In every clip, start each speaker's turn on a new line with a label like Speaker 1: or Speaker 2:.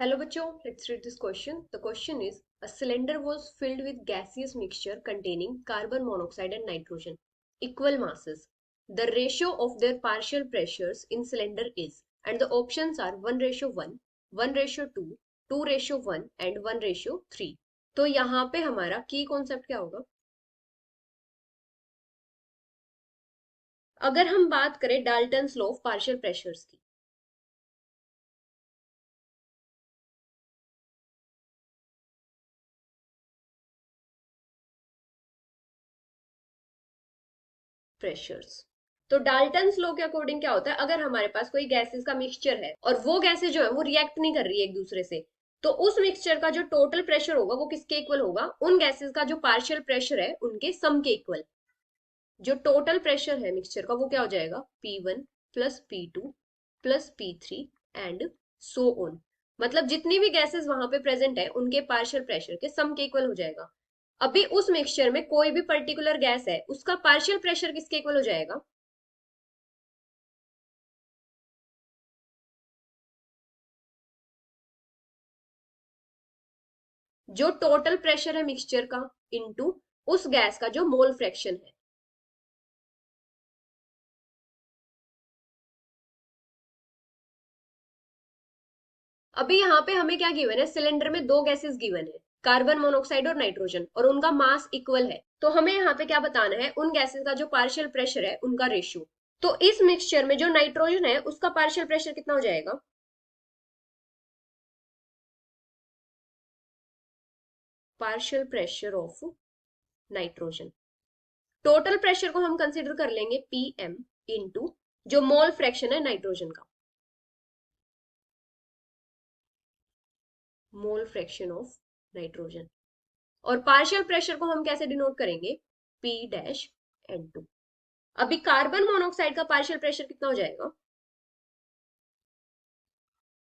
Speaker 1: Hello बच्चों, let's read this question. The question is, a cylinder was filled with gaseous mixture containing carbon monoxide and nitrogen, equal masses. The ratio of their partial pressures in cylinder is, and the options are 1:1, 1:2, 2:1 and 1:3. तो यहाँ पे हमारा की concept क्या होगा? अगर हम बात करें Dalton's law of partial pressures की, प्रेशर्स, तो डाल्टन्स लॉ के अकॉर्डिंग क्या होता है, अगर हमारे पास कोई गैसेस का मिक्सचर है और वो गैसेस जो है वो रिएक्ट नहीं कर रही है एक दूसरे से, तो उस मिक्सचर का जो टोटल प्रेशर होगा वो किसके इक्वल होगा? उन गैसेस का जो पार्शियल प्रेशर है उनके सम के इक्वल। जो टोटल प्रेशर है मिक्सचर का वो क्या हो जाएगा? P1 plus P2 plus P3 and so on. मतलब जितनी भी गैसेस वहां पे प्रेजेंट है उनके पार्शियल प्रेशर के सम के इक्वल हो जाएगा। अभी उस मिक्सचर में कोई भी पर्टिकुलर गैस है, उसका पार्शियल प्रेशर किसके इक्वल हो जाएगा? जो टोटल प्रेशर है मिक्सचर का इनटू उस गैस का जो मोल फ्रैक्शन है। अभी यहाँ पे हमें क्या गिवन है? सिलेंडर में दो गैसेस गिवन है, कार्बन मोनोऑक्साइड और नाइट्रोजन, और उनका मास इक्वल है। तो हमें यहाँ पे क्या बताना है? उन गैसेस का जो पार्शियल प्रेशर है उनका रेशियो। तो इस मिक्सचर में जो नाइट्रोजन है उसका पार्शियल प्रेशर कितना हो जाएगा? Partial pressure of nitrogen, total pressure को हम कंसिडर कर लेंगे Pm इंटू जो मोल फ्रैक्शन है नाइट्रोजन का, मोल फ्रैक्शन ऑफ नाइट्रोजन। और पार्शियल प्रेशर को हम कैसे डिनोट करेंगे? P-N2। अभी कार्बन मोनोऑक्साइड का पार्शियल प्रेशर कितना हो जाएगा?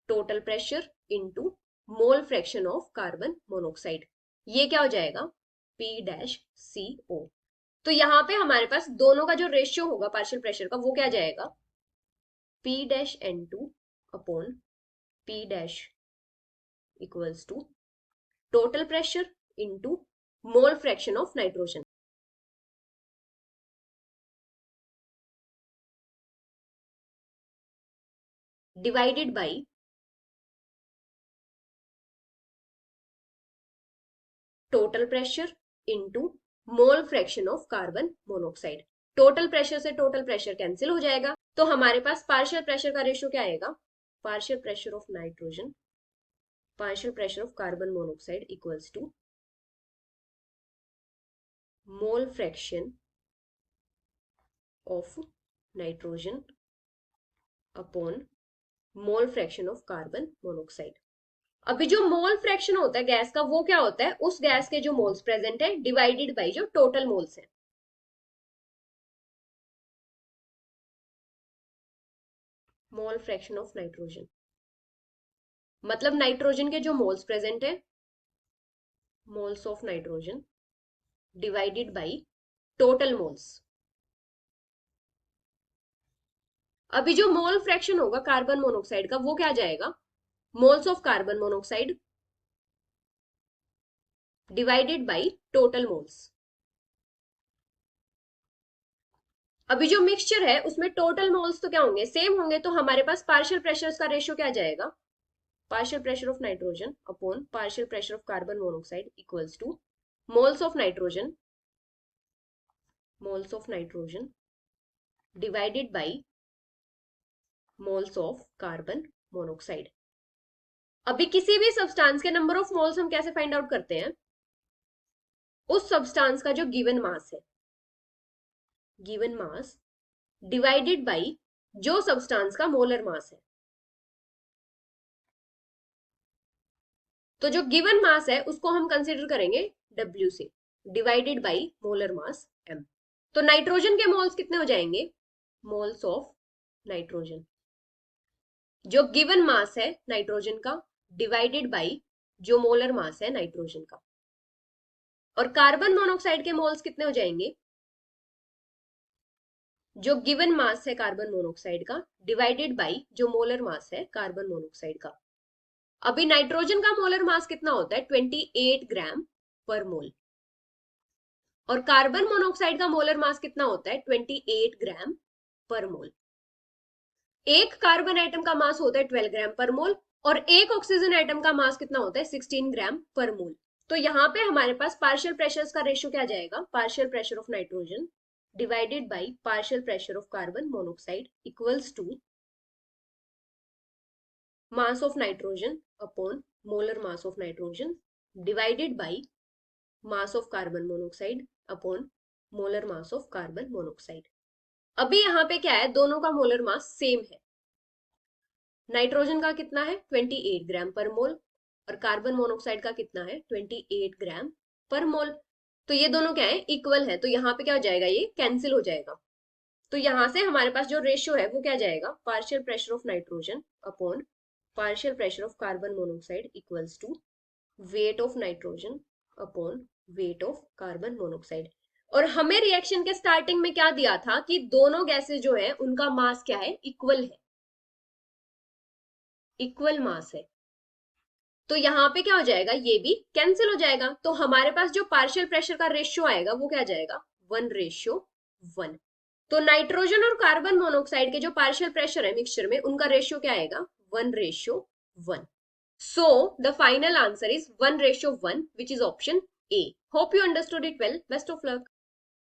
Speaker 1: Total pressure into mole fraction of carbon monoxide, ये क्या हो जाएगा? P-CO। तो यहाँ पे हमारे पास दोनों का जो रेशियो होगा पार्शियल प्रेशर का वो क्या जाएगा? P-N2 upon P- equals to total pressure into mole fraction of nitrogen divided by total pressure into mole fraction of carbon monoxide. Total pressure से टोटल प्रेशर कैंसिल हो जाएगा, तो हमारे पास पार्शियल प्रेशर का रेशियो क्या आएगा? Partial pressure of nitrogen partial pressure of carbon monoxide equals to mole fraction of nitrogen upon mole fraction of carbon monoxide. अभी जो मोल फ्रैक्शन होता है गैस का वो क्या होता है? उस गैस के जो मोल्स प्रेजेंट है डिवाइडेड बाई जो टोटल मोल्स है। मोल फ्रैक्शन ऑफ नाइट्रोजन मतलब नाइट्रोजन के जो मोल्स प्रेजेंट है, moles of nitrogen divided by total moles. अभी जो मोल फ्रैक्शन होगा कार्बन मोनोऑक्साइड का वो क्या जाएगा? Moles of carbon monoxide divided by total moles. अभी जो मिक्सचर है उसमें टोटल मोल्स तो क्या होंगे? सेम होंगे, तो हमारे पास पार्शियल प्रेशर्स का रेशियो क्या जाएगा? Partial pressure of nitrogen upon partial pressure of carbon monoxide equals two moles of nitrogen divided by moles of carbon monoxide. अभी किसी भी सब्सटेंस के नंबर ऑफ मोल्स हम कैसे फाइंड आउट करते हैं? उस सब्सटेंस का जो गिवन मास है, गिवन मास डिवाइडेड बाई जो सब्सटेंस का मोलर मास है। तो जो गिवन मास है उसको हम कंसीडर करेंगे W से, divided by molar mass M। तो नाइट्रोजन के मोल्स कितने हो जाएंगे? मोल्स ऑफ नाइट्रोजन, जो गिवन मास है नाइट्रोजन का डिवाइडेड बाई जो मोलर मास है नाइट्रोजन का। और कार्बन मोनोऑक्साइड के मोल्स कितने हो जाएंगे? जो गिवन मास है कार्बन मोनोऑक्साइड का डिवाइडेड बाई जो मोलर मास है कार्बन मोनोऑक्साइड का। अभी नाइट्रोजन का मोलर मास कितना होता है 28 ग्राम पर मोल, और कार्बन मोनोऑक्साइड का मोलर मास कितना होता है 28 ग्राम पर मोल। एक कार्बन एटम का मास होता है 12 ग्राम पर मोल, और एक ऑक्सीजन एटम का मास कितना होता है 16 ग्राम पर मोल। तो यहाँ पे हमारे पास पार्शियल प्रेशर्स का रेशियो क्या जाएगा, partial pressure of nitrogen divided by partial pressure of carbon monoxide equals to mass of nitrogen upon molar mass of nitrogen divided by mass of carbon monoxide upon molar mass of carbon monoxide। अभी यहाँ पे क्या है, दोनों का molar mass same है। Nitrogen का कितना है 28 ग्राम पर मोल, और कार्बन मोनोऑक्साइड का कितना है 28 ग्राम पर मोल। तो ये दोनों क्या है, इक्वल है। तो यहाँ पे क्या हो जाएगा, ये कैंसिल हो जाएगा। तो यहाँ से हमारे पास जो रेशियो है वो क्या जाएगा, partial pressure of nitrogen upon partial pressure of carbon monoxide equals to weight of nitrogen upon weight of carbon monoxide। और हमें रिएक्शन के स्टार्टिंग में क्या दिया था कि दोनों गैसेस जो है उनका मास क्या है, इक्वल है, इक्वल मास है। तो यहाँ पे क्या हो जाएगा, ये भी कैंसिल हो जाएगा। तो हमारे पास जो पार्शियल प्रेशर का रेशियो आएगा वो क्या जाएगा, 1:1। तो नाइट्रोजन और कार्बन मोनोऑक्साइड के जो पार्शियल प्रेशर है मिक्सचर में, उनका रेशियो क्या आएगा, 1:1। So the final answer is 1:1, which is option A. Hope you understood it well. Best of luck.